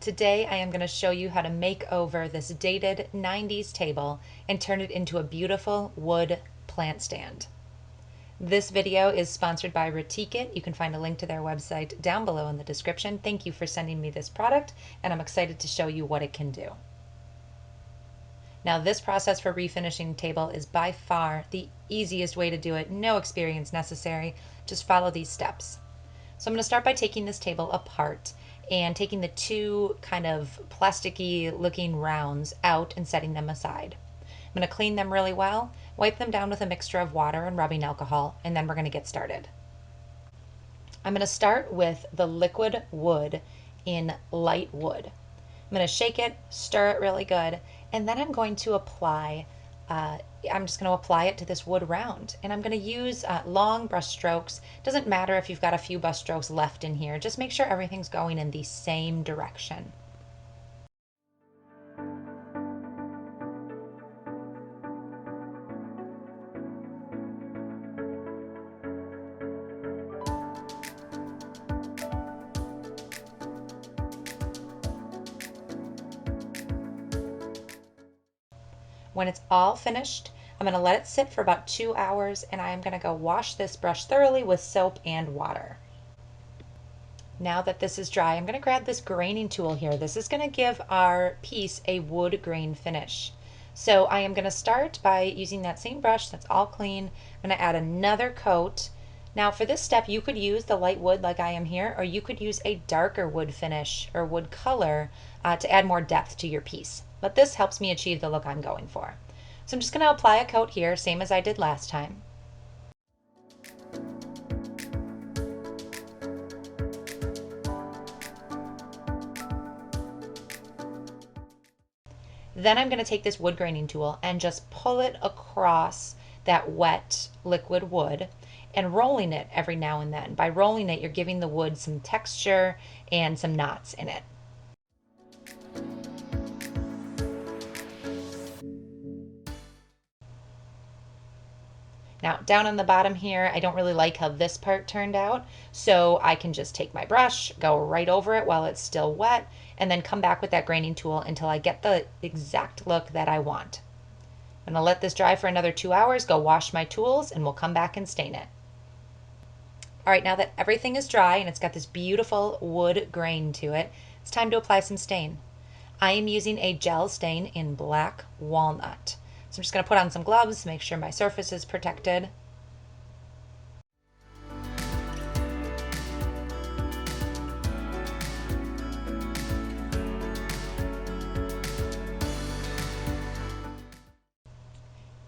Today I am going to show you how to make over this dated 90s table and turn it into a beautiful wood plant stand. This video is sponsored by Retique. You can find a link to their website down below in the description. Thank you for sending me this product, and I'm excited to show you what it can do. Now, this process for refinishing a table is by far the easiest way to do it. No experience necessary. Just follow these steps. So I'm going to start by taking this table apart and taking the two kind of plasticky looking rounds out and setting them aside. I'm going to clean them really well, wipe them down with a mixture of water and rubbing alcohol, and then we're going to get started. I'm going to start with the liquid wood in light wood. I'm going to shake it, stir it really good, and then I'm going to apply I'm just going to apply it to this wood round, and I'm going to use long brush strokes. Doesn't matter if you've got a few brush strokes left in here, just make sure everything's going in the same direction. When it's all finished, I'm going to let it sit for about 2 hours, and I am going to go wash this brush thoroughly with soap and water. Now that this is dry, I'm going to grab this graining tool here. This is going to give our piece a wood grain finish. So I am going to start by using that same brush that's all clean. I'm going to add another coat. Now for this step, you could use the light wood like I am here, or you could use a darker wood finish or wood color to add more depth to your piece. But this helps me achieve the look I'm going for. So I'm just going to apply a coat here, same as I did last time. Then I'm going to take this wood graining tool and just pull it across that wet liquid wood and rolling it every now and then. By rolling it, you're giving the wood some texture and some knots in it. Now down on the bottom here, I don't really like how this part turned out, so I can just take my brush, go right over it while it's still wet, and then come back with that graining tool until I get the exact look that I want. I'm going to let this dry for another 2 hours, go wash my tools, and we'll come back and stain it. All right, now that everything is dry and it's got this beautiful wood grain to it, it's time to apply some stain. I am using a gel stain in black walnut. So I'm just going to put on some gloves, make sure my surface is protected.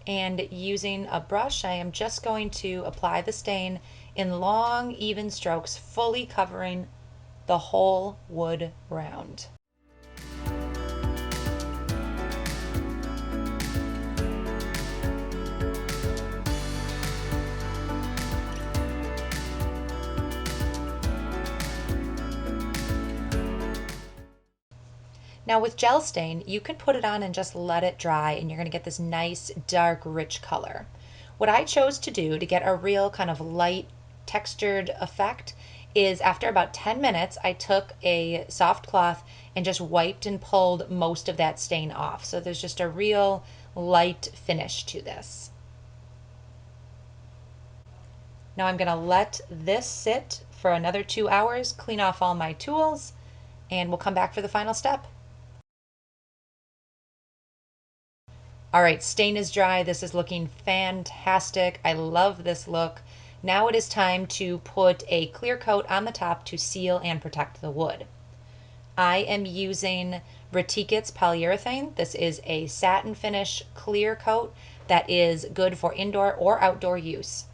And using a brush, I am just going to apply the stain in long, even strokes, fully covering the whole wood round. Now with gel stain, you can put it on and just let it dry, and you're going to get this nice, dark, rich color. What I chose to do to get a real kind of light, textured effect is after about 10 minutes, I took a soft cloth and just wiped and pulled most of that stain off. So there's just a real light finish to this. Now I'm going to let this sit for another 2 hours, clean off all my tools, and we'll come back for the final step. All right, stain is dry. This is looking fantastic. I love this look. Now it is time to put a clear coat on the top to seal and protect the wood. I am using Retique's polyurethane. This is a satin finish clear coat that is good for indoor or outdoor use.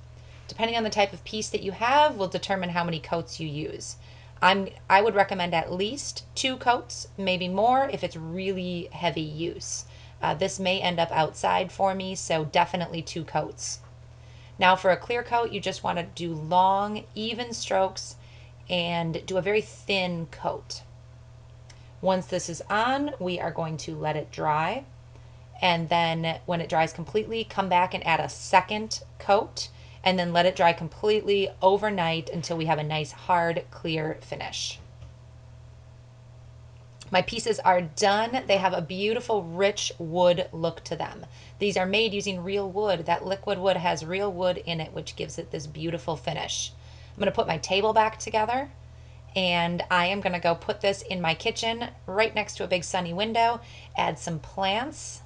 Depending on the type of piece that you have will determine how many coats you use. I would recommend at least 2 coats, maybe more if it's really heavy use. This may end up outside for me, so definitely 2 coats. Now for a clear coat, you just want to do long, even strokes and do a very thin coat. Once this is on, we are going to let it dry. And then when it dries completely, come back and add a second coat, and then let it dry completely overnight until we have a nice, hard, clear finish. My pieces are done. They have a beautiful, rich wood look to them. These are made using real wood. That liquid wood has real wood in it, which gives it this beautiful finish. I'm going to put my table back together, and I am going to go put this in my kitchen right next to a big sunny window, add some plants,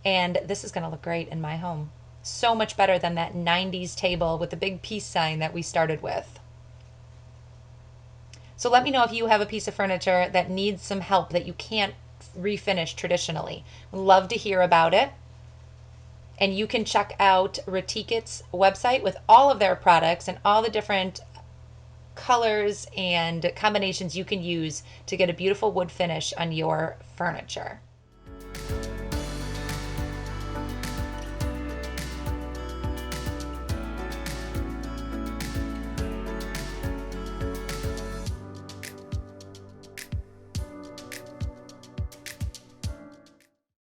and this is going to look great in my home. So much better than that 90s table with the big peace sign that we started with. So let me know if you have a piece of furniture that needs some help that you can't refinish traditionally. Love to hear about it. And you can check out Retique's website with all of their products and all the different colors and combinations you can use to get a beautiful wood finish on your furniture.